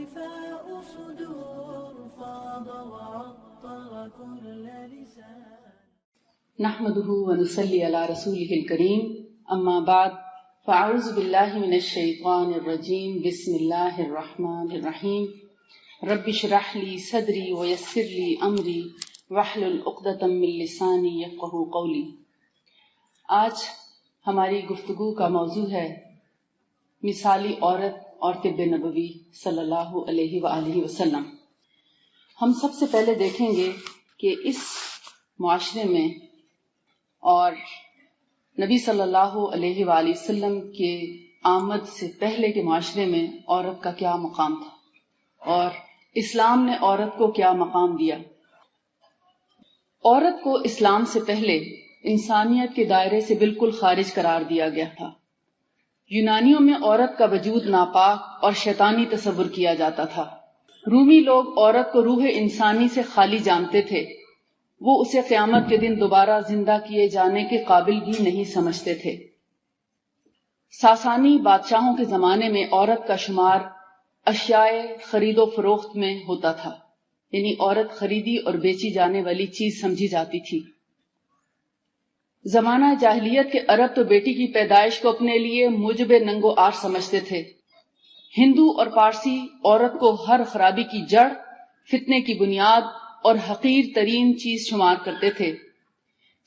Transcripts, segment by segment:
وفاء صدور فاض وعطر كل لسان. نحمده ونصلي على رسوله الكريم اما بعد فاعوذ بالله من الشیطان الرجیم بسم اللہ الرحمن الرحیم رب اشرح لي صدری ویسر لي امری واحلل عقدۃ من لسانی یفقهوا قولی. آج ہماری گفتگو کا موضوع ہے مثالی عورت اور طب نبوی صلی اللہ علیہ وآلہ وسلم. ہم سب سے پہلے دیکھیں گے کہ اس معاشرے میں اور نبی صلی اللہ علیہ وآلہ وسلم کے آمد سے پہلے کے معاشرے میں عورت کا کیا مقام تھا اور اسلام نے عورت کو کیا مقام دیا. عورت کو اسلام سے پہلے انسانیت کے دائرے سے بالکل خارج قرار دیا گیا تھا. یونانیوں میں عورت کا وجود ناپاک اور شیطانی تصور کیا جاتا تھا. رومی لوگ عورت کو روح انسانی سے خالی جانتے تھے. وہ اسے قیامت کے دن دوبارہ زندہ کیے جانے کے قابل بھی نہیں سمجھتے تھے. ساسانی بادشاہوں کے زمانے میں عورت کا شمار اشیاء خرید و فروخت میں ہوتا تھا، یعنی عورت خریدی اور بیچی جانے والی چیز سمجھی جاتی تھی. زمانہ جاہلیت کے عرب تو بیٹی کی پیدائش کو اپنے لیے موجب ننگ و آر سمجھتے تھے. ہندو اور پارسی عورت کو ہر خرابی کی جڑ، فتنے کی بنیاد اور حقیر ترین چیز شمار کرتے تھے.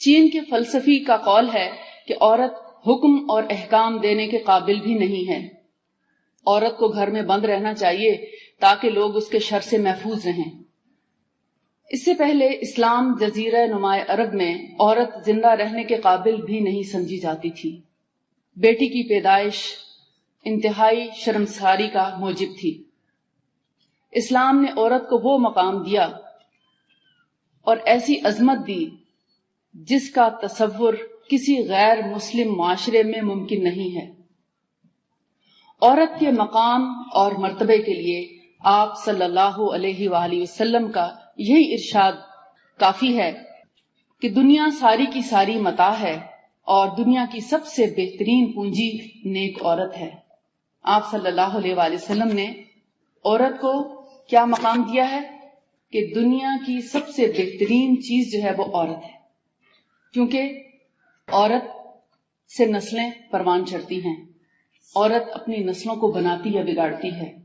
چین کے فلسفی کا قول ہے کہ عورت حکم اور احکام دینے کے قابل بھی نہیں ہے. عورت کو گھر میں بند رہنا چاہیے تاکہ لوگ اس کے شر سے محفوظ رہیں. اس سے پہلے اسلام جزیرہ نما عرب میں عورت زندہ رہنے کے قابل بھی نہیں سمجھی جاتی تھی. بیٹی کی پیدائش انتہائی شرمساری کا موجب تھی. اسلام نے عورت کو وہ مقام دیا اور ایسی عظمت دی جس کا تصور کسی غیر مسلم معاشرے میں ممکن نہیں ہے. عورت کے مقام اور مرتبے کے لیے آپ صلی اللہ علیہ وآلہ وسلم کا یہی ارشاد کافی ہے کہ دنیا ساری کی ساری متاع ہے اور دنیا کی سب سے بہترین پونجی نیک عورت ہے. آپ صلی اللہ علیہ وآلہ وسلم نے عورت کو کیا مقام دیا ہے کہ دنیا کی سب سے بہترین چیز جو ہے وہ عورت ہے، کیونکہ عورت سے نسلیں پروان چڑھتی ہیں. عورت اپنی نسلوں کو بناتی یا بگاڑتی ہے.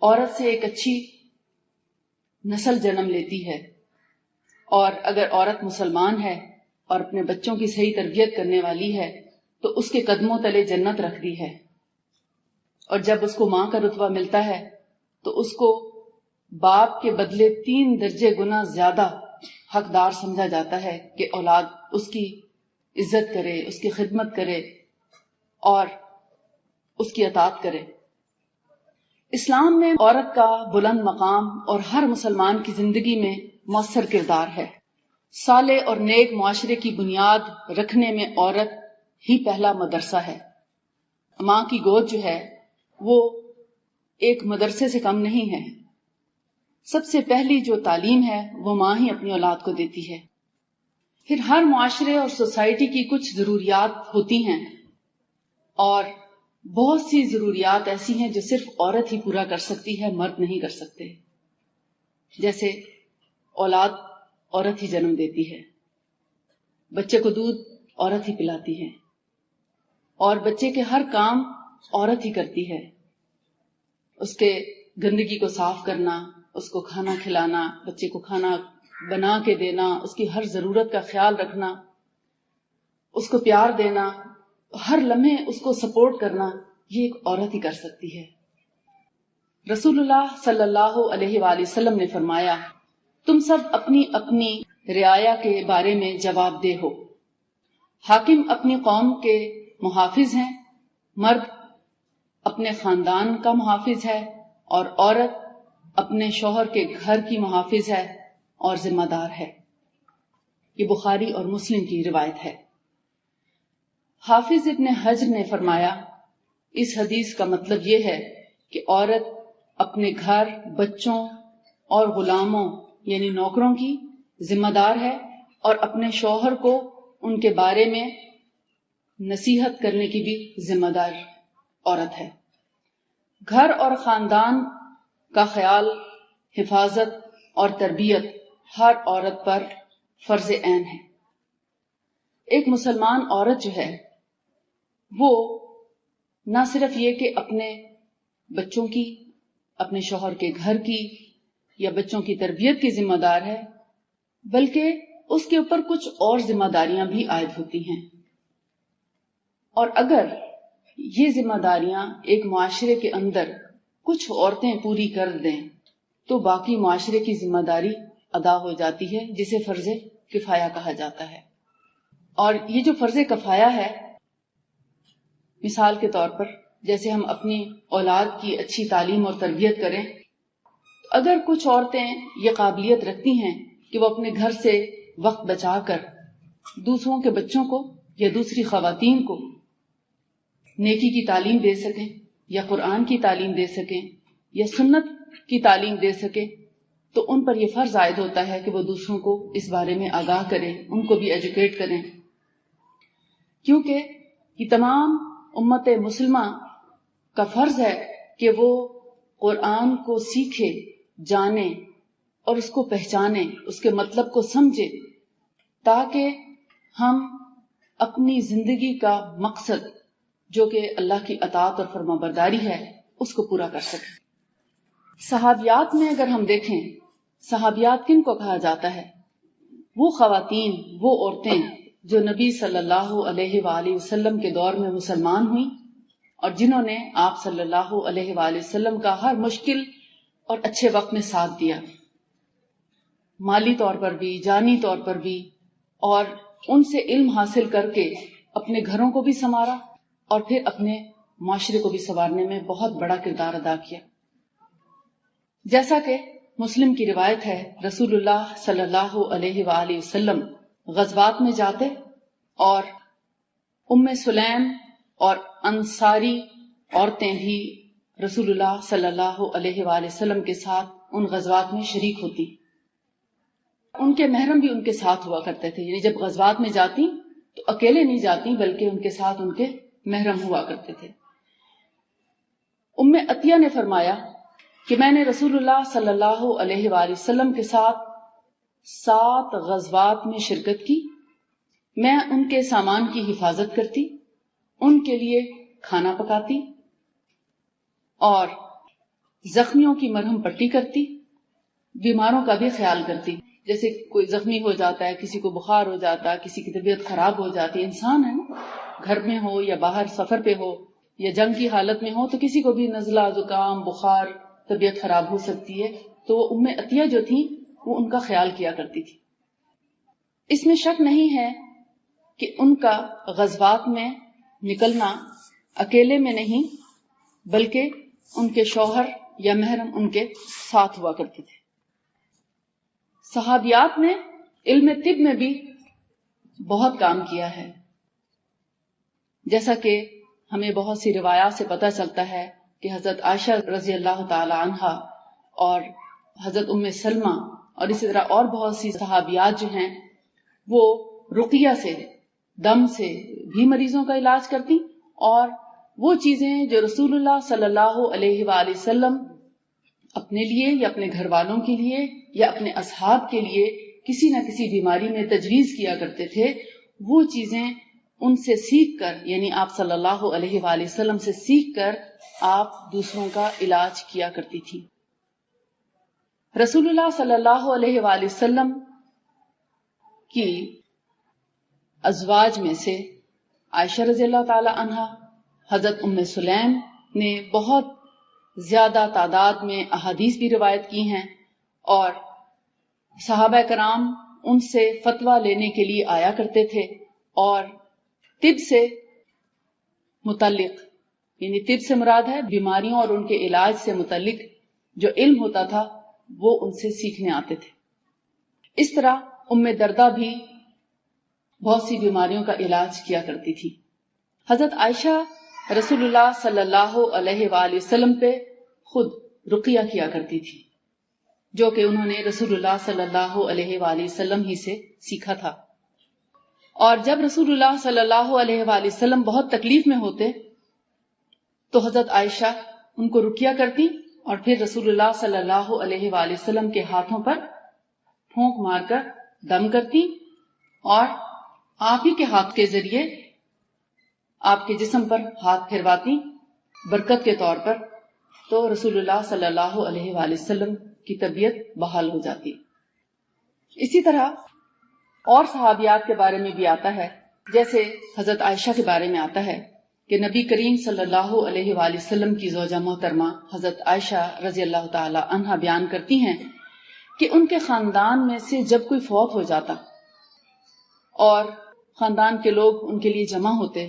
عورت سے ایک اچھی نسل جنم لیتی ہے. اور اگر عورت مسلمان ہے اور اپنے بچوں کی صحیح تربیت کرنے والی ہے تو اس کے قدموں تلے جنت رکھتی ہے. اور جب اس کو ماں کا رتبہ ملتا ہے تو اس کو باپ کے بدلے 3 درجے گنا زیادہ حقدار سمجھا جاتا ہے کہ اولاد اس کی عزت کرے، اس کی خدمت کرے اور اس کی اطاعت کرے. اسلام میں عورت کا بلند مقام اور ہر مسلمان کی زندگی میں مؤثر کردار ہے. صالح اور نیک معاشرے کی بنیاد رکھنے میں عورت ہی پہلا مدرسہ ہے. ماں کی گود جو ہے وہ ایک مدرسے سے کم نہیں ہے. سب سے پہلی جو تعلیم ہے وہ ماں ہی اپنی اولاد کو دیتی ہے. پھر ہر معاشرے اور سوسائٹی کی کچھ ضروریات ہوتی ہیں اور بہت سی ضروریات ایسی ہیں جو صرف عورت ہی پورا کر سکتی ہے، مرد نہیں کر سکتے. جیسے اولاد عورت ہی جنم دیتی ہے، بچے کو دودھ عورت ہی پلاتی ہے اور بچے کے ہر کام عورت ہی کرتی ہے. اس کے گندگی کو صاف کرنا، اس کو کھانا کھلانا، بچے کو کھانا بنا کے دینا، اس کی ہر ضرورت کا خیال رکھنا، اس کو پیار دینا، ہر لمحے اس کو سپورٹ کرنا، یہ ایک عورت ہی کر سکتی ہے. رسول اللہ صلی اللہ علیہ وآلہ وسلم نے فرمایا، تم سب اپنی اپنی رعایا کے بارے میں جواب دہ ہو. حاکم اپنی قوم کے محافظ ہیں، مرد اپنے خاندان کا محافظ ہے اور عورت اپنے شوہر کے گھر کی محافظ ہے اور ذمہ دار ہے. یہ بخاری اور مسلم کی روایت ہے. حافظ ابن حجر نے فرمایا، اس حدیث کا مطلب یہ ہے کہ عورت اپنے گھر، بچوں اور غلاموں یعنی نوکروں کی ذمہ دار ہے اور اپنے شوہر کو ان کے بارے میں نصیحت کرنے کی بھی ذمہ دار عورت ہے. گھر اور خاندان کا خیال، حفاظت اور تربیت ہر عورت پر فرض عین ہے۔ ایک مسلمان عورت جو ہے وہ نہ صرف یہ کہ اپنے بچوں کی، اپنے شوہر کے گھر کی یا بچوں کی تربیت کی ذمہ دار ہے، بلکہ اس کے اوپر کچھ اور ذمہ داریاں بھی عائد ہوتی ہیں، اور اگر یہ ذمہ داریاں ایک معاشرے کے اندر کچھ عورتیں پوری کر دیں تو باقی معاشرے کی ذمہ داری ادا ہو جاتی ہے، جسے فرض کفایہ کہا جاتا ہے۔ اور یہ جو فرض کفایہ ہے، مثال کے طور پر جیسے ہم اپنی اولاد کی اچھی تعلیم اور تربیت کریں، اگر کچھ عورتیں یہ قابلیت رکھتی ہیں کہ وہ اپنے گھر سے وقت بچا کر دوسروں کے بچوں کو یا دوسری خواتین کو نیکی کی تعلیم دے سکیں یا قرآن کی تعلیم دے سکیں یا سنت کی تعلیم دے سکیں، تو ان پر یہ فرض عائد ہوتا ہے کہ وہ دوسروں کو اس بارے میں آگاہ کریں، ان کو بھی ایجوکیٹ کریں، کیونکہ یہ تمام امت مسلمہ کا فرض ہے کہ وہ قرآن کو سیکھے، جانے اور اس کو پہچانے، اس کے مطلب کو سمجھے، تاکہ ہم اپنی زندگی کا مقصد جو کہ اللہ کی اطاعت اور فرما برداری ہے اس کو پورا کر سکیں۔ صحابیات میں اگر ہم دیکھیں، صحابیات کن کو کہا جاتا ہے؟ وہ خواتین، وہ عورتیں جو نبی صلی اللہ علیہ وآلہ وسلم کے دور میں مسلمان ہوئیں اور جنہوں نے آپ صلی اللہ علیہ وآلہ وسلم کا ہر مشکل اور اچھے وقت میں ساتھ دیا، مالی طور پر بھی، جانی طور پر بھی، اور ان سے علم حاصل کر کے اپنے گھروں کو بھی سنوارا اور پھر اپنے معاشرے کو بھی سنوارنے میں بہت بڑا کردار ادا کیا۔ جیسا کہ مسلم کی روایت ہے، رسول اللہ صلی اللہ علیہ وآلہ وسلم غزوات میں جاتے اور ام سلیم اور انصاری عورتیں بھی رسول اللہ صلی اللہ علیہ وآلہ وسلم کے ساتھ ان غزوات میں شریک ہوتی، ان کے محرم بھی ان کے ساتھ ہوا کرتے تھے، یعنی جب غزوات میں جاتی تو اکیلے نہیں جاتی بلکہ ان کے ساتھ ان کے محرم ہوا کرتے تھے۔ ام عطیہ نے فرمایا کہ میں نے رسول اللہ صلی اللہ علیہ وآلہ وسلم کے ساتھ 7 غزوات میں شرکت کی، میں ان کے سامان کی حفاظت کرتی، ان کے لیے کھانا پکاتی اور زخمیوں کی مرہم پٹی کرتی، بیماروں کا بھی خیال کرتی۔ جیسے کوئی زخمی ہو جاتا ہے، کسی کو بخار ہو جاتا ہے، کسی کی طبیعت خراب ہو جاتی ہے، انسان ہے نا، گھر میں ہو یا باہر سفر پہ ہو یا جنگ کی حالت میں ہو تو کسی کو بھی نزلہ، زکام، بخار، طبیعت خراب ہو سکتی ہے، تو وہ ام عطیہ جو تھیں وہ ان کا خیال کیا کرتی تھی۔ اس میں شک نہیں ہے کہ ان کا غزوات میں نکلنا اکیلے میں نہیں بلکہ ان کے شوہر یا محرم ان کے ساتھ ہوا کرتے تھے۔ صحابیات نے علم طب میں بھی بہت کام کیا ہے، جیسا کہ ہمیں بہت سی روایات سے پتہ چلتا ہے کہ حضرت عائشہ رضی اللہ تعالی عنہا اور حضرت ام سلمہ اور اسی طرح اور بہت سی صحابیات جو ہیں وہ رقیہ سے، دم سے بھی مریضوں کا علاج کرتی، اور وہ چیزیں جو رسول اللہ صلی اللہ علیہ وآلہ وسلم اپنے لیے یا اپنے گھر والوں کے لیے یا اپنے اصحاب کے لیے کسی نہ کسی بیماری میں تجویز کیا کرتے تھے، وہ چیزیں ان سے سیکھ کر، یعنی آپ صلی اللہ علیہ وآلہ وسلم سے سیکھ کر آپ دوسروں کا علاج کیا کرتی تھی۔ رسول اللہ صلی اللہ علیہ وآلہ وسلم کی ازواج میں سے عائشہ رضی اللہ تعالی عنہا، حضرت ام سلیم نے بہت زیادہ تعداد میں احادیث بھی روایت کی ہیں، اور صحابہ کرام ان سے فتویٰ لینے کے لیے آیا کرتے تھے، اور طب سے متعلق، یعنی طب سے مراد ہے بیماریوں اور ان کے علاج سے متعلق جو علم ہوتا تھا وہ ان سے سیکھنے آتے تھے۔ اس طرح ام دردہ بھی بہت سی بیماریوں کا علاج کیا کرتی تھی۔ حضرت عائشہ رسول اللہ صلی اللہ علیہ وآلہ وسلم پہ خود رقیہ کیا کرتی تھی، جو کہ انہوں نے رسول اللہ صلی اللہ علیہ وآلہ وسلم ہی سے سیکھا تھا۔ اور جب رسول اللہ صلی اللہ علیہ وآلہ وسلم بہت تکلیف میں ہوتے تو حضرت عائشہ ان کو رقیہ کرتی اور پھر رسول اللہ صلی اللہ علیہ وآلہ وسلم کے ہاتھوں پر پھونک مار کر دم کرتی اور آپ ہی کے ہاتھ کے ذریعے آپ کے جسم پر ہاتھ پھرواتی برکت کے طور پر، تو رسول اللہ صلی اللہ علیہ وآلہ وسلم کی طبیعت بحال ہو جاتی۔ اسی طرح اور صحابیات کے بارے میں بھی آتا ہے، جیسے حضرت عائشہ کے بارے میں آتا ہے کہ نبی کریم صلی اللہ علیہ وآلہ وسلم کی زوجہ محترمہ حضرت عائشہ رضی اللہ تعالی عنہا بیان کرتی ہیں کہ ان کے خاندان میں سے جب کوئی فوت ہو جاتا اور خاندان کے لوگ ان کے لیے جمع ہوتے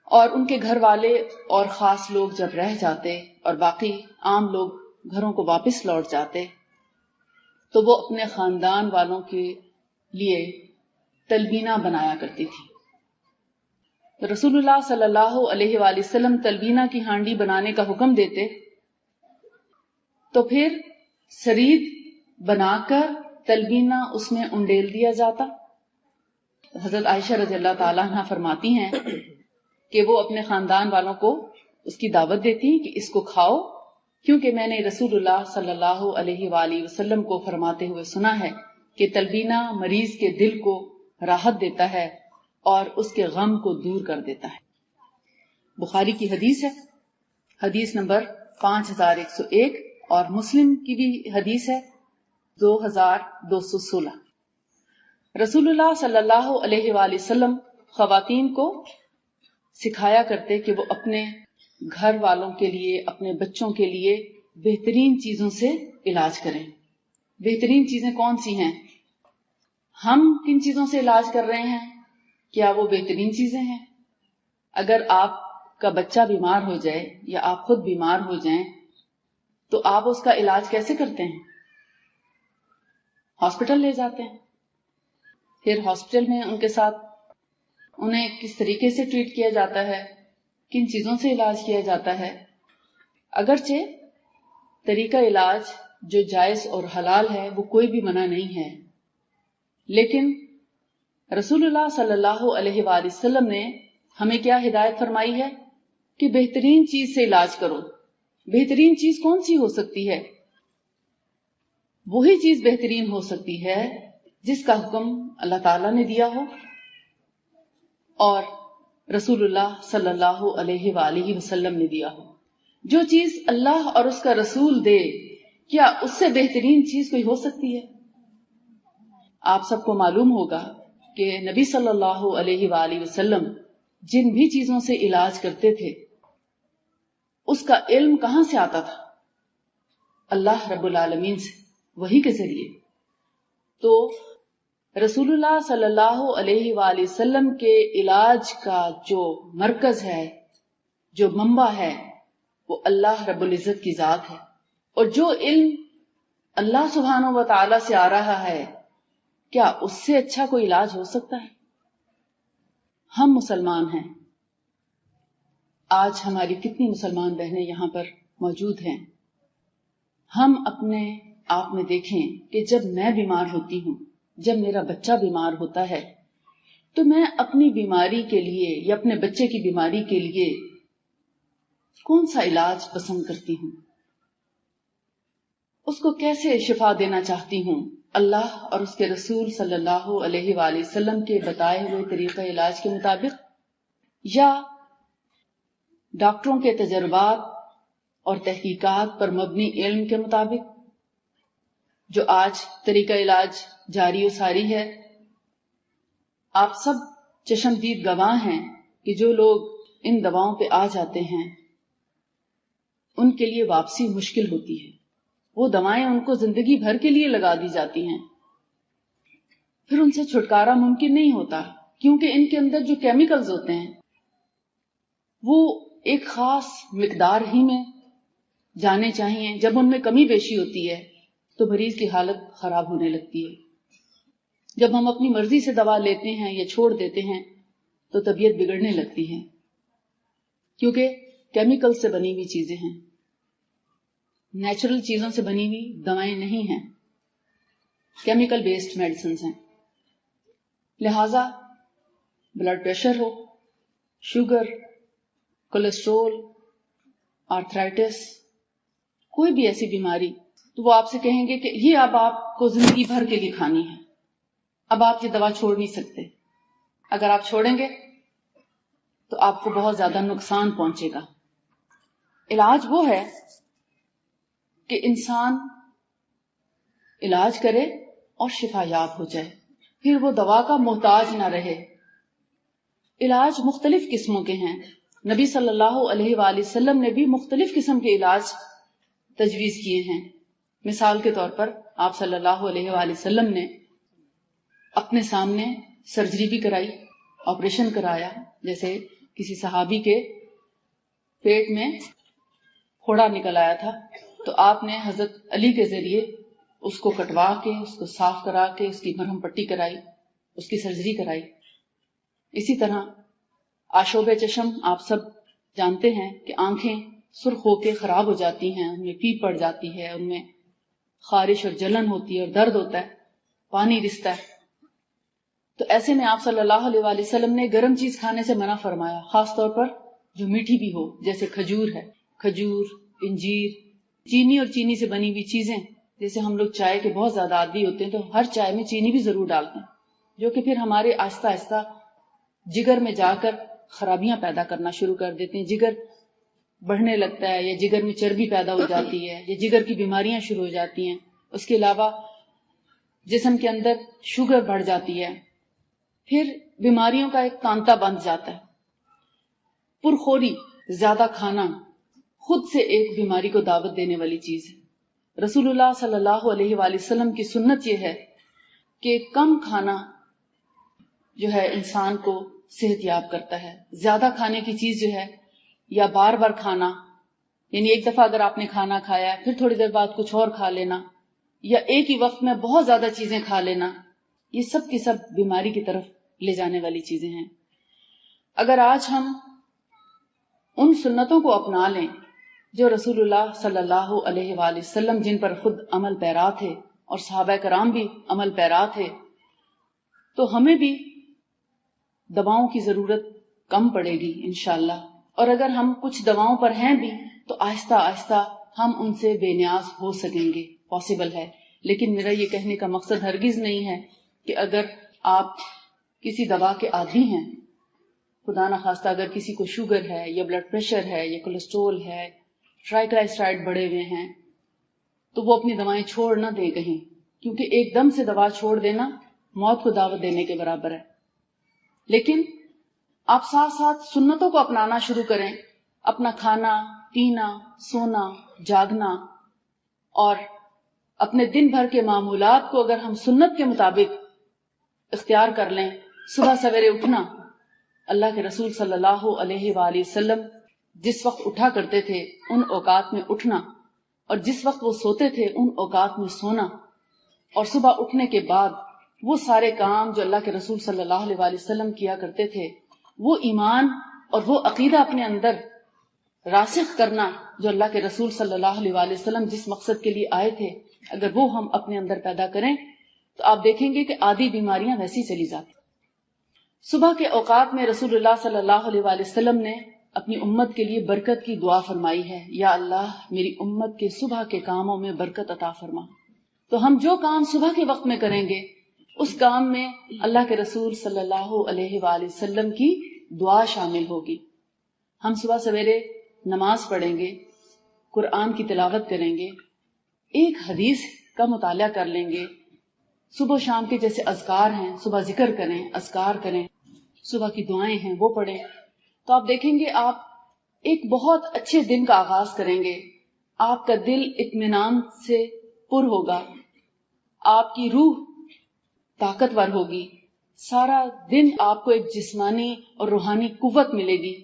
اور ان کے گھر والے اور خاص لوگ جب رہ جاتے اور باقی عام لوگ گھروں کو واپس لوٹ جاتے، تو وہ اپنے خاندان والوں کے لیے تلبینہ بنایا کرتی تھی۔ رسول اللہ صلی اللہ علیہ وآلہ وسلم تلبینہ کی ہانڈی بنانے کا حکم دیتے تو پھر سرید بنا کر تلبینہ اس میں انڈیل دیا جاتا۔ حضرت عائشہ رضی اللہ تعالی عنہ فرماتی ہیں کہ وہ اپنے خاندان والوں کو اس کی دعوت دیتی کہ اس کو کھاؤ، کیونکہ میں نے رسول اللہ صلی اللہ علیہ وآلہ وسلم کو فرماتے ہوئے سنا ہے کہ تلبینہ مریض کے دل کو راحت دیتا ہے اور اس کے غم کو دور کر دیتا ہے۔ بخاری کی حدیث ہے، حدیث نمبر 5101، اور مسلم کی بھی حدیث ہے 2216۔ رسول اللہ صلی اللہ علیہ وآلہ وسلم خواتین کو سکھایا کرتے کہ وہ اپنے گھر والوں کے لیے، اپنے بچوں کے لیے بہترین چیزوں سے علاج کریں۔ بہترین چیزیں کون سی ہیں؟ ہم کن چیزوں سے علاج کر رہے ہیں؟ کیا وہ بہترین چیزیں ہیں؟ اگر آپ کا بچہ بیمار ہو جائے یا آپ خود بیمار ہو جائیں تو آپ اس کا علاج کیسے کرتے ہیں؟ ہاسپٹل لے جاتے ہیں، پھر ہاسپٹل میں ان کے ساتھ انہیں کس طریقے سے ٹریٹ کیا جاتا ہے، کن چیزوں سے علاج کیا جاتا ہے۔ اگرچہ طریقہ علاج جو جائز اور حلال ہے وہ کوئی بھی منع نہیں ہے، لیکن رسول اللہ صلی اللہ علیہ وآلہ وسلم نے ہمیں کیا ہدایت فرمائی ہے کہ بہترین چیز سے علاج کرو۔ بہترین چیز کون سی ہو سکتی ہے؟ وہی چیز بہترین ہو سکتی ہے جس کا حکم اللہ تعالیٰ نے دیا ہو اور رسول اللہ صلی اللہ علیہ وآلہ وسلم نے دیا ہو۔ جو چیز اللہ اور اس کا رسول دے، کیا اس سے بہترین چیز کوئی ہو سکتی ہے؟ آپ سب کو معلوم ہوگا کہ نبی صلی اللہ علیہ وآلہ وسلم جن بھی چیزوں سے علاج کرتے تھے اس کا علم کہاں سے آتا تھا؟ اللہ رب العالمین سے، وحی کے ذریعے۔ تو رسول اللہ صلی اللہ علیہ وآلہ وسلم کے علاج کا جو مرکز ہے، جو منبع ہے، وہ اللہ رب العزت کی ذات ہے، اور جو علم اللہ سبحانہ و تعالی سے آ رہا ہے، کیا اس سے اچھا کوئی علاج ہو سکتا ہے؟ ہم مسلمان ہیں، آج ہماری کتنی مسلمان بہنیں یہاں پر موجود ہیں۔ ہم اپنے آپ میں دیکھیں کہ جب میں بیمار ہوتی ہوں، جب میرا بچہ بیمار ہوتا ہے، تو میں اپنی بیماری کے لیے یا اپنے بچے کی بیماری کے لیے کون سا علاج پسند کرتی ہوں؟ اس کو کیسے شفا دینا چاہتی ہوں؟ اللہ اور اس کے رسول صلی اللہ علیہ وآلہ وسلم کے بتائے ہوئے طریقہ علاج کے مطابق، یا ڈاکٹروں کے تجربات اور تحقیقات پر مبنی علم کے مطابق جو آج طریقہ علاج جاری و ساری ہے؟ آپ سب چشمدید گواہ ہیں کہ جو لوگ ان دواؤں پہ آ جاتے ہیں ان کے لیے واپسی مشکل ہوتی ہے۔ وہ دوائیں ان کو زندگی بھر کے لیے لگا دی جاتی ہیں، پھر ان سے چھٹکارا ممکن نہیں ہوتا، کیونکہ ان کے اندر جو کیمیکلز ہوتے ہیں وہ ایک خاص مقدار ہی میں جانے چاہیے۔ جب ان میں کمی بیشی ہوتی ہے تو مریض کی حالت خراب ہونے لگتی ہے۔ جب ہم اپنی مرضی سے دوا لیتے ہیں یا چھوڑ دیتے ہیں تو طبیعت بگڑنے لگتی ہے، کیونکہ کیمیکل سے بنی ہوئی چیزیں ہیں، نیچرل چیزوں سے بنی ہوئی دوائیں نہیں ہیں، کیمیکل بیسڈ میڈیسنز ہیں۔ لہذا بلڈ پریشر ہو، شوگر، کولیسٹرول، آرتھرائٹس، کوئی بھی ایسی بیماری، تو وہ آپ سے کہیں گے کہ یہ اب آپ کو زندگی بھر کے لیے کھانی ہے، اب آپ یہ دوا چھوڑ نہیں سکتے، اگر آپ چھوڑیں گے تو آپ کو بہت زیادہ نقصان پہنچے گا۔ علاج وہ ہے کہ انسان علاج کرے اور شفا یاب ہو جائے، پھر وہ دوا کا محتاج نہ رہے۔ علاج مختلف قسموں کے ہیں، نبی صلی اللہ علیہ وآلہ وسلم نے بھی مختلف قسم کے علاج تجویز کیے ہیں۔ مثال کے طور پر آپ صلی اللہ علیہ وآلہ وسلم نے اپنے سامنے سرجری بھی کرائی، آپریشن کرایا، جیسے کسی صحابی کے پیٹ میں پھوڑا نکل آیا تھا تو آپ نے حضرت علی کے ذریعے اس کو کٹوا کے، اس کو صاف کرا کے، اس کی مرہم پٹی کرائی، اس کی سرجری کرائی۔ اسی طرح آشوب چشم آپ سب جانتے ہیں کہ آنکھیں سرخ ہو کے خراب ہو جاتی ہیں، ان میں پیپ پڑ جاتی ہے، ان میں خارش اور جلن ہوتی ہے اور درد ہوتا ہے، پانی رستا ہے۔ تو ایسے میں آپ صلی اللہ علیہ وآلہ وسلم نے گرم چیز کھانے سے منع فرمایا، خاص طور پر جو میٹھی بھی ہو، جیسے کھجور ہے، کھجور، انجیر، چینی اور چینی سے بنی ہوئی چیزیں، جیسے ہم لوگ چائے کے بہت زیادہ عادی ہوتے ہیں تو ہر چائے میں چینی بھی ضرور ڈالتے ہیں، جو کہ پھر ہمارے آہستہ آہستہ جگر میں جا کر خرابیاں پیدا کرنا شروع کر دیتے ہیں، جگر بڑھنے لگتا ہے یا جگر میں چربی پیدا ہو جاتی ہے یا جگر کی بیماریاں شروع ہو جاتی ہیں۔ اس کے علاوہ جسم کے اندر شوگر بڑھ جاتی ہے، پھر بیماریوں کا ایک تانتا بند جاتا ہے۔ پرخوری، زیادہ کھانا خود سے ایک بیماری کو دعوت دینے والی چیز ہے۔ رسول اللہ صلی اللہ علیہ وآلہ وسلم کی سنت یہ ہے کہ کم کھانا جو ہے انسان کو صحت یاب کرتا ہے۔ زیادہ کھانے کی چیز جو ہے یا بار بار کھانا، یعنی ایک دفعہ اگر آپ نے کھانا کھایا پھر تھوڑی دیر بعد کچھ اور کھا لینا، یا ایک ہی وقت میں بہت زیادہ چیزیں کھا لینا، یہ سب کی سب بیماری کی طرف لے جانے والی چیزیں ہیں۔ اگر آج ہم ان سنتوں کو اپنا لیں جو رسول اللہ صلی اللہ علیہ وآلہ وسلم جن پر خود عمل پیرا تھے اور صحابہ کرام بھی عمل پیرا تھے، تو ہمیں بھی دواؤں کی ضرورت کم پڑے گی انشاءاللہ۔ اور اگر ہم کچھ دواؤں پر ہیں بھی تو آہستہ آہستہ ہم ان سے بے نیاز ہو سکیں گے، پاسبل ہے۔ لیکن میرا یہ کہنے کا مقصد ہرگز نہیں ہے کہ اگر آپ کسی دوا کے عادی ہیں، خدا نخواستہ اگر کسی کو شوگر ہے یا بلڈ پریشر ہے یا کولیسٹرول ہے، ٹرائیگلائسرائڈ بڑھے ہوئے ہیں، تو وہ اپنی دوائیں چھوڑ نہ دیں کہیں، کیونکہ ایک دم سے دوا چھوڑ دینا موت کو دعوت دینے کے برابر ہے۔ لیکن آپ ساتھ ساتھ سنتوں کو اپنانا شروع کریں، اپنا کھانا، پینا، سونا، جاگنا، اور اپنے دن بھر کے معمولات کو اگر ہم سنت کے مطابق اختیار کر لیں۔ صبح سویرے اٹھنا، اللہ کے رسول صلی اللہ علیہ وآلہ وسلم جس وقت اٹھا کرتے تھے ان اوقات میں اٹھنا، اور جس وقت وہ سوتے تھے ان اوقات میں سونا، اور صبح اٹھنے کے بعد وہ سارے کام جو اللہ کے رسول صلی اللہ علیہ وآلہ وسلم کیا کرتے تھے، وہ ایمان اور وہ عقیدہ اپنے اندر راسخ کرنا جو اللہ کے رسول صلی اللہ علیہ وآلہ وسلم جس مقصد کے لیے آئے تھے، اگر وہ ہم اپنے اندر پیدا کریں تو آپ دیکھیں گے کہ آدھی بیماریاں ویسی چلی جاتی۔ صبح کے اوقات میں رسول اللہ صلی اللہ علیہ وآلہ وسلم نے اپنی امت کے لیے برکت کی دعا فرمائی ہے، یا اللہ میری امت کے صبح کے کاموں میں برکت عطا فرما۔ تو ہم جو کام صبح کے وقت میں کریں گے اس کام میں اللہ کے رسول صلی اللہ علیہ وآلہ وسلم کی دعا شامل ہوگی۔ ہم صبح سویرے نماز پڑھیں گے، قرآن کی تلاوت کریں گے، ایک حدیث کا مطالعہ کر لیں گے، صبح و شام کے جیسے اذکار ہیں، صبح ذکر کریں، اذکار کریں، صبح کی دعائیں ہیں وہ پڑھیں، تو آپ دیکھیں گے آپ ایک بہت اچھے دن کا آغاز کریں گے۔ آپ کا دل اطمینان سے پر ہوگا، آپ کی روح طاقتور ہوگی، سارا دن آپ کو ایک جسمانی اور روحانی قوت ملے گی،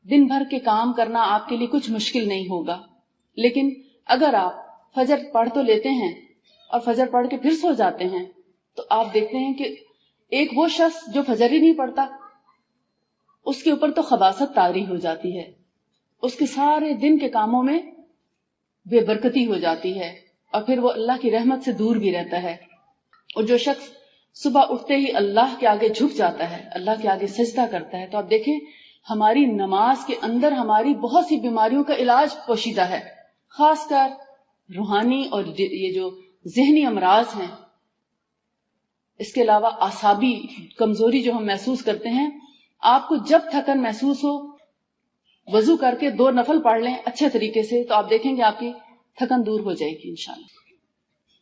دن بھر کے کام کرنا آپ کے لیے کچھ مشکل نہیں ہوگا۔ لیکن اگر آپ فجر پڑھ تو لیتے ہیں اور فجر پڑھ کے پھر سو جاتے ہیں، تو آپ دیکھتے ہیں کہ ایک وہ شخص جو فجر ہی نہیں پڑھتا، اس کے اوپر تو خباثت طاری ہو جاتی ہے، اس کے سارے دن کے کاموں میں بے برکتی ہو جاتی ہے، اور پھر وہ اللہ کی رحمت سے دور بھی رہتا ہے۔ اور جو شخص صبح اٹھتے ہی اللہ کے آگے جھک جاتا ہے، اللہ کے آگے سجدہ کرتا ہے، تو آپ دیکھیں ہماری نماز کے اندر ہماری بہت سی بیماریوں کا علاج پوشیدہ ہے، خاص کر روحانی اور یہ جو ذہنی امراض ہیں، اس کے علاوہ اعصابی کمزوری جو ہم محسوس کرتے ہیں، آپ کو جب تھکن محسوس ہو وضو کر کے 2 نفل پڑھ لیں اچھے طریقے سے، تو آپ دیکھیں گے آپ کی تھکن دور ہو جائے گی انشاءاللہ۔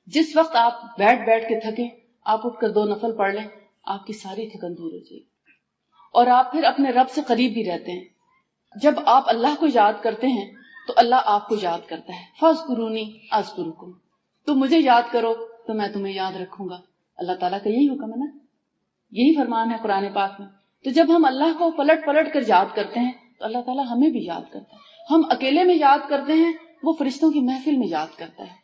جس وقت آپ بیٹھ کے تھکیں، آپ اٹھ کر 2 نفل پڑھ لیں، آپ کی ساری تھکن دور ہو جائے گی، اور آپ پھر اپنے رب سے قریب بھی رہتے ہیں۔ جب آپ اللہ کو یاد کرتے ہیں تو اللہ آپ کو یاد کرتا ہے۔ فاذکرونی اذکرکم، تم مجھے یاد کرو تو میں تمہیں یاد رکھوں گا۔ اللہ تعالیٰ کا یہی حکم ہے نا، یہی فرمان ہے قرآن پاک میں۔ تو جب ہم اللہ کو پلٹ کر یاد کرتے ہیں تو اللہ تعالیٰ ہمیں بھی یاد کرتا ہے۔ ہم اکیلے میں یاد کرتے ہیں، وہ فرشتوں کی محفل میں یاد کرتا ہے،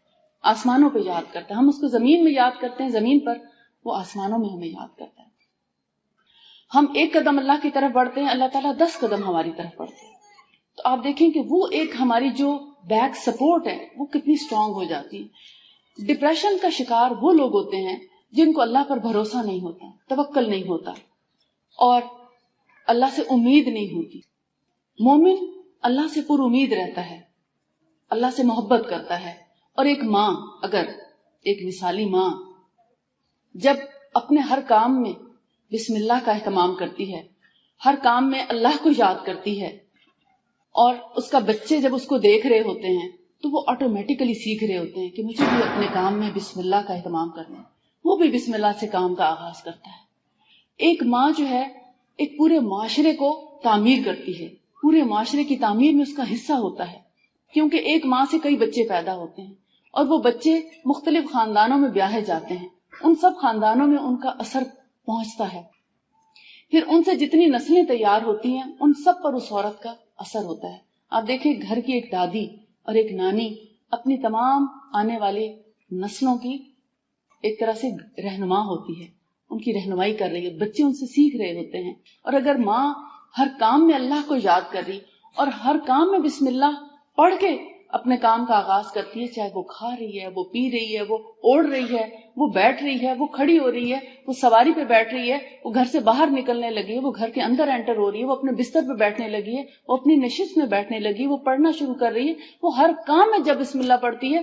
آسمانوں پہ یاد کرتا ہے۔ ہم اس کو زمین میں یاد کرتے ہیں زمین پر، وہ آسمانوں میں ہمیں یاد کرتا ہے۔ ہم 1 قدم اللہ کی طرف بڑھتے ہیں، اللہ تعالیٰ 10 قدم ہماری طرف بڑھتے ہیں۔ تو آپ دیکھیں کہ وہ ایک ہماری جو بیک سپورٹ ہے وہ کتنی اسٹرانگ ہو جاتی ہے۔ ڈپریشن کا شکار وہ لوگ ہوتے ہیں جن کو اللہ پر بھروسہ نہیں ہوتا، توکل نہیں ہوتا، اور اللہ سے امید نہیں ہوتی۔ مومن اللہ سے پر امید رہتا ہے، اللہ سے محبت کرتا ہے۔ اور ایک ماں، اگر ایک مثالی ماں جب اپنے ہر کام میں بسم اللہ کا اہتمام کرتی ہے، ہر کام میں اللہ کو یاد کرتی ہے، اور اس کا بچے جب اس کو دیکھ رہے ہوتے ہیں تو وہ آٹومیٹیکلی سیکھ رہے ہوتے ہیں کہ مجھے بھی اپنے کام میں بسم اللہ کا اہتمام کرنا ہے، وہ بھی بسم اللہ سے کام کا آغاز کرتا ہے۔ ایک ماں جو ہے ایک پورے معاشرے کو تعمیر کرتی ہے، پورے معاشرے کی تعمیر میں اس کا حصہ ہوتا ہے، کیونکہ ایک ماں سے کئی بچے پیدا ہوتے ہیں، اور وہ بچے مختلف خاندانوں میں بیاہے جاتے ہیں، ان سب خاندانوں میں ان کا اثر پہنچتا ہے، پھر ان سے جتنی نسلیں تیار ہوتی ہیں ان سب پر اس عورت کا اثر ہوتا ہے۔ آپ دیکھیں گھر کی ایک دادی اور ایک نانی اپنی تمام آنے والی نسلوں کی ایک طرح سے رہنما ہوتی ہے، ان کی رہنمائی کر رہی ہے، بچے ان سے سیکھ رہے ہوتے ہیں۔ اور اگر ماں ہر کام میں اللہ کو یاد کر رہی اور ہر کام میں بسم اللہ پڑھ کے اپنے کام کا آغاز کرتی ہے، چاہے وہ کھا رہی ہے، وہ پی رہی ہے، وہ اوڑھ رہی ہے، وہ بیٹھ رہی ہے، وہ کھڑی ہو رہی ہے، وہ سواری پہ بیٹھ رہی ہے، وہ گھر سے باہر نکلنے لگی ہے، وہ گھر کے اندر انٹر ہو رہی ہے، وہ اپنے بستر پہ بیٹھنے لگی ہے، وہ اپنی نشست میں بیٹھنے لگی ہے، وہ پڑھنا شروع کر رہی ہے، وہ ہر کام میں جب بسم اللہ پڑھتی ہے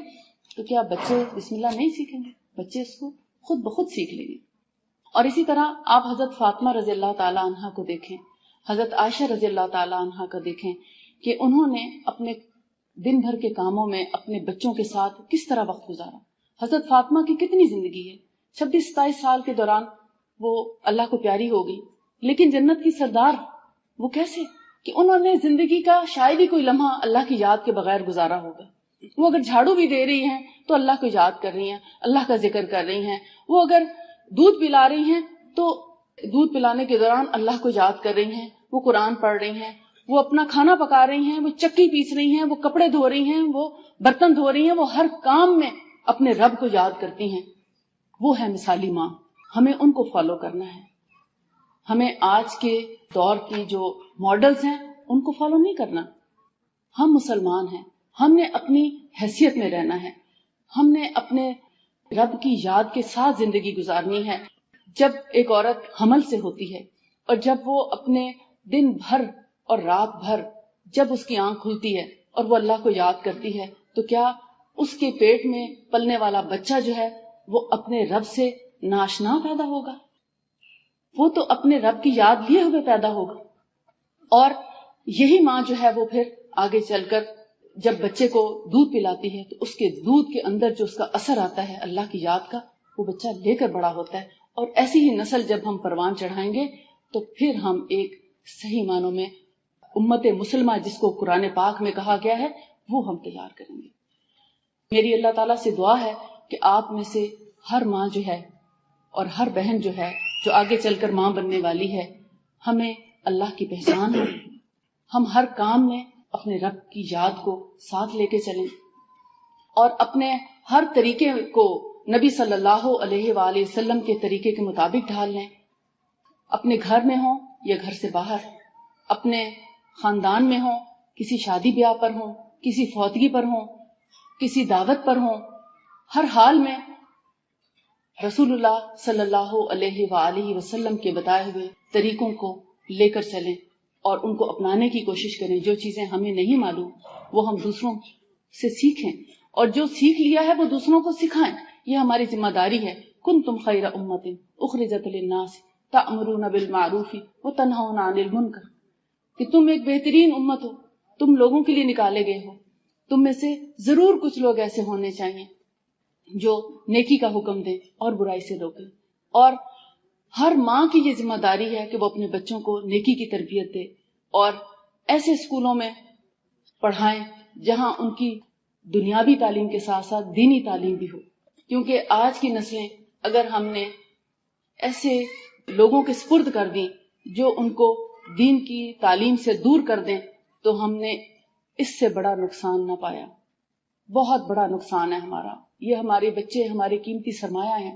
تو کیا بچے بسم اللہ نہیں سیکھیں گے؟ بچے اس کو خود بخود سیکھ لیں گے۔ اور اسی طرح آپ حضرت فاطمہ رضی اللہ تعالی عنہا کو دیکھیں، حضرت عائشہ رضی اللہ تعالی عنہا کو دیکھیں کہ انہوں نے اپنے دن بھر کے کاموں میں اپنے بچوں کے ساتھ کس طرح وقت گزارا۔ حضرت فاطمہ کی کتنی زندگی ہے، 26-27 سال کے دوران وہ اللہ کو پیاری ہو گئی، لیکن جنت کی سردار وہ کیسے کہ انہوں نے زندگی کا شاید ہی کوئی لمحہ اللہ کی یاد کے بغیر گزارا ہوگا۔ وہ اگر جھاڑو بھی دے رہی ہیں تو اللہ کو یاد کر رہی ہیں، اللہ کا ذکر کر رہی ہیں، وہ اگر دودھ پلا رہی ہیں تو دودھ پلانے کے دوران اللہ کو یاد کر رہی ہیں، وہ قرآن پڑھ رہی ہیں، وہ اپنا کھانا پکا رہی ہیں، وہ چکی پیس رہی ہیں، وہ کپڑے دھو رہی ہیں، وہ برتن دھو رہی ہیں، وہ ہر کام میں اپنے رب کو یاد کرتی ہیں۔ وہ ہے مثالی ماں، ہمیں ان کو فالو کرنا ہے۔ ہمیں آج کے دور کی جو ماڈلز ہیں ان کو فالو نہیں کرنا۔ ہم مسلمان ہیں، ہم نے اپنی حیثیت میں رہنا ہے، ہم نے اپنے رب کی یاد کے ساتھ زندگی گزارنی ہے۔ جب ایک عورت حمل سے ہوتی ہے اور جب وہ اپنے دن بھر اور رات بھر جب اس کی آنکھ کھلتی ہے اور وہ اللہ کو یاد کرتی ہے تو کیا اس کے پیٹ میں پلنے والا بچہ جو ہے وہ اپنے رب سے ناشنا پیدا ہوگا؟ وہ تو اپنے رب کی یاد لیے ہوئے پیدا ہوگا۔ اور یہی ماں جو ہے وہ پھر آگے چل کر جب بچے کو دودھ پلاتی ہے تو اس کے دودھ کے اندر جو اس کا اثر آتا ہے اللہ کی یاد کا، وہ بچہ لے کر بڑا ہوتا ہے۔ اور ایسی ہی نسل جب ہم پروان چڑھائیں گے تو پھر ہم ایک صحیح معنوں میں امت مسلمہ جس کو قرآن پاک میں کہا گیا ہے وہ ہم تیار کریں گے۔ میری اللہ تعالیٰ سے دعا ہے کہ آپ میں سے ہر ماں جو ہے اور ہر بہن جو ہے جو آگے چل کر ماں بننے والی ہے، ہمیں اللہ کی پہچان ہو، ہم ہر کام میں اپنے رب کی یاد کو ساتھ لے کے چلیں اور اپنے ہر طریقے کو نبی صلی اللہ علیہ وآلہ وسلم کے طریقے کے مطابق ڈھال لیں، اپنے گھر میں ہوں یا گھر سے باہر، اپنے خاندان میں ہوں، کسی شادی بیاہ پر ہوں، کسی فوتگی پر ہوں، کسی دعوت پر ہوں، ہر حال میں رسول اللہ صلی اللہ علیہ وآلہ وسلم کے بتائے ہوئے طریقوں کو لے کر چلیں اور ان کو اپنانے کی کوشش کریں۔ جو چیزیں ہمیں نہیں معلوم وہ ہم دوسروں سے سیکھیں اور جو سیکھ لیا ہے وہ دوسروں کو سکھائیں. یہ ہماری ذمہ داری ہے. کنتم خیر امۃ اخرجت للناس تأمرون بالمعروف وتنہون عن المنکر، کہ تم ایک بہترین امت ہو، تم لوگوں کے لیے نکالے گئے ہو. تم میں سے ضرور کچھ لوگ ایسے ہونے چاہیے جو نیکی کا حکم دیں اور برائی سے روکیں. اور ہر ماں کی یہ ذمہ داری ہے کہ وہ اپنے بچوں کو نیکی کی تربیت دے اور ایسے اسکولوں میں پڑھائیں جہاں ان کی دنیاوی تعلیم کے ساتھ ساتھ دینی تعلیم بھی ہو. کیونکہ آج کی نسلیں اگر ہم نے ایسے لوگوں کے سپرد کر دیں جو ان کو دین کی تعلیم سے دور کر دیں تو ہم نے اس سے بڑا نقصان نہ پایا. بہت بڑا نقصان ہے ہمارا. یہ ہمارے بچے ہمارے قیمتی سرمایہ ہیں.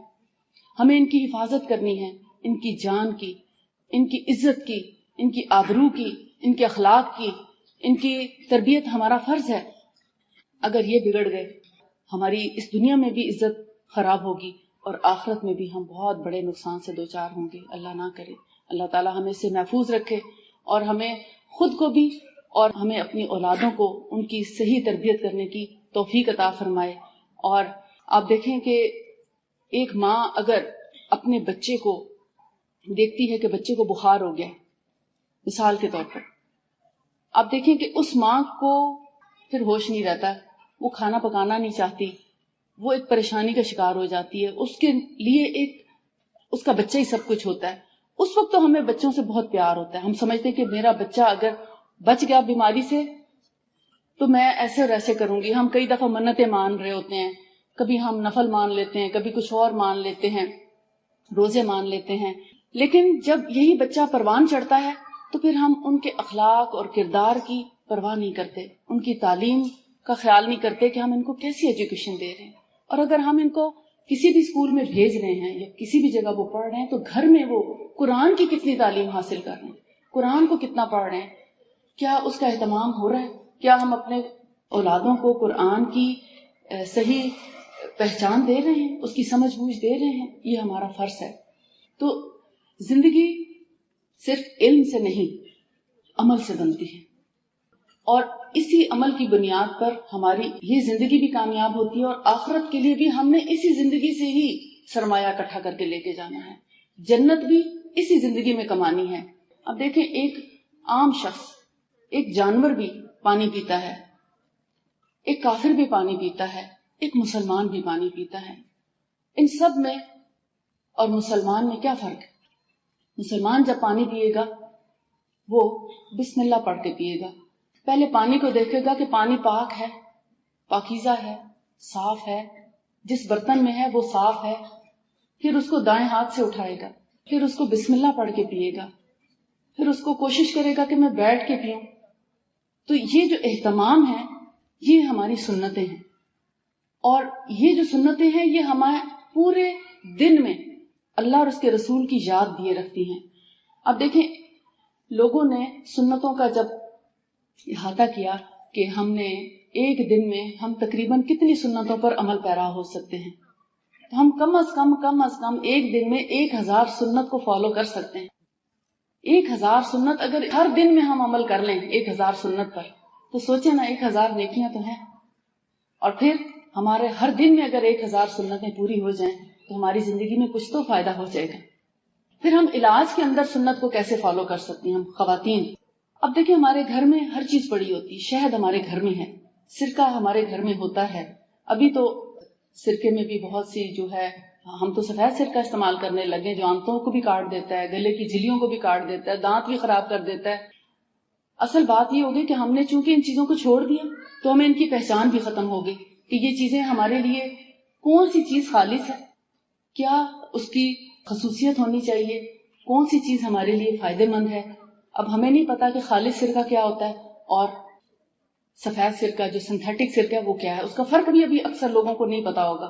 ہمیں ان کی حفاظت کرنی ہے، ان کی جان کی، ان کی عزت کی، ان کی آبرو کی، ان کے اخلاق کی، ان کی تربیت ہمارا فرض ہے. اگر یہ بگڑ گئے ہماری اس دنیا میں بھی عزت خراب ہوگی اور آخرت میں بھی ہم بہت بڑے نقصان سے دوچار ہوں گے. اللہ نہ کرے. اللہ تعالی ہمیں سے محفوظ رکھے اور ہمیں خود کو بھی اور ہمیں اپنی اولادوں کو ان کی صحیح تربیت کرنے کی توفیق عطا فرمائے. اور آپ دیکھیں کہ ایک ماں اگر اپنے بچے کو دیکھتی ہے کہ بچے کو بخار ہو گیا، مثال کے طور پر، آپ دیکھیں کہ اس ماں کو پھر ہوش نہیں رہتا، وہ کھانا پکانا نہیں چاہتی، وہ ایک پریشانی کا شکار ہو جاتی ہے. اس کے لیے ایک اس کا بچہ ہی سب کچھ ہوتا ہے. اس وقت تو ہمیں بچوں سے بہت پیار ہوتا ہے. ہم سمجھتے ہیں کہ میرا بچہ اگر بچ گیا بیماری سے تو میں ایسے اور ایسے کروں گی. ہم کئی دفعہ منتیں مان رہے ہوتے ہیں، کبھی ہم نفل مان لیتے ہیں، کبھی کچھ اور مان لیتے ہیں، روزے مان لیتے ہیں. لیکن جب یہی بچہ پروان چڑھتا ہے تو پھر ہم ان کے اخلاق اور کردار کی پرواہ نہیں کرتے، ان کی تعلیم کا خیال نہیں کرتے کہ ہم ان کو کیسی ایجوکیشن دے رہے ہیں. اور اگر ہم ان کو کسی بھی اسکول میں بھیج رہے ہیں یا کسی بھی جگہ وہ پڑھ رہے ہیں تو گھر میں وہ قرآن کی کتنی تعلیم حاصل کر رہے ہیں، قرآن کو کتنا پڑھ رہے ہیں، کیا اس کا اہتمام ہو رہا ہے، کیا ہم اپنے اولادوں کو قرآن کی صحیح پہچان دے رہے ہیں، اس کی سمجھ بوجھ دے رہے ہیں. یہ ہمارا فرض ہے. تو زندگی صرف علم سے نہیں عمل سے بنتی ہے اور اسی عمل کی بنیاد پر ہماری یہ زندگی بھی کامیاب ہوتی ہے اور آخرت کے لیے بھی ہم نے اسی زندگی سے ہی سرمایہ اکٹھا کر کے لے کے جانا ہے. جنت بھی اسی زندگی میں کمانی ہے. اب دیکھیں ایک عام شخص، ایک جانور بھی پانی پیتا ہے، ایک کافر بھی پانی پیتا ہے، ایک مسلمان بھی پانی پیتا ہے. ان سب میں اور مسلمان میں کیا فرق ہے؟ مسلمان جب پانی پیے گا وہ بسم اللہ پڑھ کے پیے گا. پہلے پانی کو دیکھے گا کہ پانی پاک ہے، پاکیزہ ہے، صاف ہے، جس برتن میں ہے وہ صاف ہے. پھر اس کو دائیں ہاتھ سے اٹھائے گا، پھر اس کو بسم اللہ پڑھ کے پیے گا، پھر اس کو کوشش کرے گا کہ میں بیٹھ کے پیوں. تو یہ جو اہتمام ہے یہ ہماری سنتیں ہیں اور یہ جو سنتیں ہیں یہ ہمارے پورے دن میں اللہ اور اس کے رسول کی یاد دیے رکھتی ہیں. اب دیکھیں لوگوں نے سنتوں کا جب احاطہ کیا کہ ہم نے ایک دن میں ہم تقریباً کتنی سنتوں پر عمل پیرا ہو سکتے ہیں، تو ہم کم از کم ایک دن میں 1000 سنت کو فالو کر سکتے ہیں. 1000 سنت اگر ہر دن میں ہم عمل کر لیں 1000 سنت پر تو سوچیں نا 1000 نیکیاں تو ہیں. اور پھر ہمارے ہر دن میں اگر 1000 سنتیں پوری ہو جائیں تو ہماری زندگی میں کچھ تو فائدہ ہو جائے گا. پھر ہم علاج کے اندر سنت کو کیسے فالو کر سکتے ہیں ہم خواتین؟ اب دیکھیں ہمارے گھر میں ہر چیز پڑی ہوتی ہے. شہد ہمارے گھر میں ہے، سرکہ ہمارے گھر میں ہوتا ہے. ابھی تو سرکے میں بھی بہت سی جو ہے، ہم تو سفید سرکہ استعمال کرنے لگے جو آنتوں کو بھی کاٹ دیتا ہے، گلے کی جھلیوں کو بھی کاٹ دیتا ہے، دانت بھی خراب کر دیتا ہے. اصل بات یہ ہوگی کہ ہم نے چونکہ ان چیزوں کو چھوڑ دیا تو ہمیں ان کی پہچان بھی ختم ہو گئی کہ یہ چیزیں ہمارے لیے کون سی چیز خالص ہے، کیا اس کی خصوصیت ہونی چاہیے، کون سی چیز ہمارے لیے فائدے مند ہے. اب ہمیں نہیں پتا کہ خالص سرکہ کیا ہوتا ہے اور سفید سرکہ جو سنتھیٹک سرکہ وہ کیا ہے. اس کا فرق بھی ابھی اکثر لوگوں کو نہیں پتا ہوگا.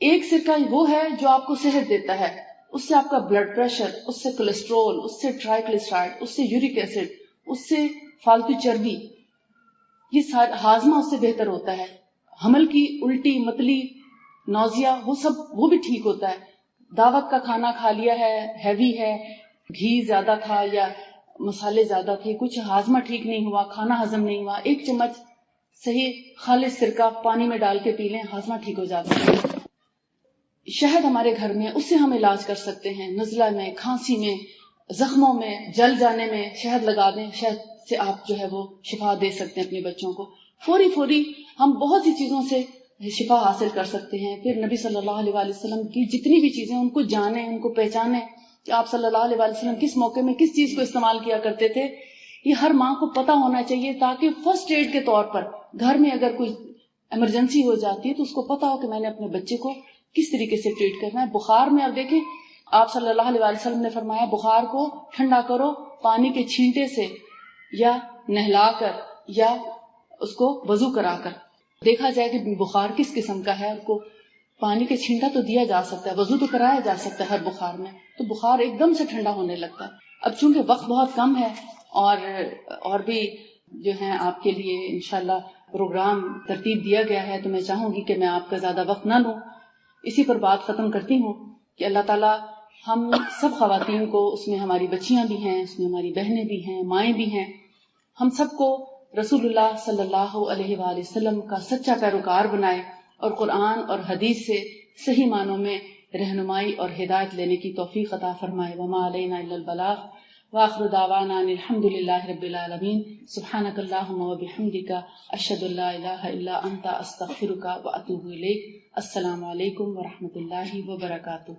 ایک سرکہ وہ ہے جو آپ کو صحت دیتا ہے، اس سے آپ کا بلڈ پریشر، اس سے کولیسٹرول، اس سے ٹرائیگلیسرائڈ، اس سے یورک ایسڈ، اس سے فالتو چربی، یہ ہاضمہ اس سے بہتر ہوتا ہے. حمل کی الٹی متلی نوزیا وہ بھی ٹھیک ہوتا ہے. دعوت کا کھانا کھا لیا ہے، ہیوی ہے، گھی زیادہ تھا یا مسالے زیادہ تھے، کچھ ہاضمہ ٹھیک نہیں ہوا، کھانا ہضم نہیں ہوا، 1 چمچ صحیح خالص سرکہ پانی میں ڈال کے پی لیں، ہاضمہ ٹھیک ہو جاتا ہے. شہد ہمارے گھر میں، اس سے ہم علاج کر سکتے ہیں. نزلہ میں، کھانسی میں، زخموں میں، جل جانے میں شہد لگا دیں. شہد سے آپ جو ہے وہ شفا دے سکتے ہیں اپنے بچوں کو. فوری ہم بہت سی چیزوں سے شفا حاصل کر سکتے ہیں. پھر نبی صلی اللہ علیہ وآلہ وسلم کی جتنی بھی چیزیں ان کو جانیں، ان کو پہچانیں کہ آپ صلی اللہ علیہ وآلہ وسلم کس موقع میں کس چیز کو استعمال کیا کرتے تھے. یہ ہر ماں کو پتہ ہونا چاہیے تاکہ فرسٹ ایڈ کے طور پر گھر میں اگر کوئی ایمرجنسی ہو جاتی ہے تو اس کو پتہ ہو کہ میں نے اپنے بچے کو کس طریقے سے ٹریٹ کرنا ہے. بخار میں اب دیکھیں آپ صلی اللہ علیہ وآلہ وسلم نے فرمایا بخار کو ٹھنڈا کرو پانی کے چھینٹے سے یا نہلا کر یا اس کو وضو کرا کر. دیکھا جائے کہ بخار کس قسم کا ہے، اس کو پانی کے چھینٹا تو دیا جا سکتا ہے، وضو تو کرایا جا سکتا ہے ہر بخار میں، تو بخار ایک دم سے ٹھنڈا ہونے لگتا ہے. اب چونکہ وقت بہت کم ہے اور بھی جو ہیں آپ کے لیے انشاءاللہ پروگرام ترتیب دیا گیا ہے، تو میں چاہوں گی کہ میں آپ کا زیادہ وقت نہ لوں. اسی پر بات ختم کرتی ہوں کہ اللہ تعالیٰ ہم سب خواتین کو، اس میں ہماری بچیاں بھی ہیں، اس میں ہماری بہنیں بھی ہیں، مائیں بھی ہیں، ہم سب کو رسول اللہ صلی اللہ علیہ وآلہ وسلم کا سچا پیروکار بنائے اور قرآن اور حدیث سے صحیح معنوں میں رہنمائی اور ہدایت لینے کی توفیق عطا فرمائے. وما علینا الا البلاغ وآخر دعوانا ان الحمد للہ رب العالمین. سبحانک اللہم وبحمدک اشہد ان لا الہ الا انت استغفرک واتوب الیک. السلام علیکم ورحمۃ اللہ وبرکاتہ.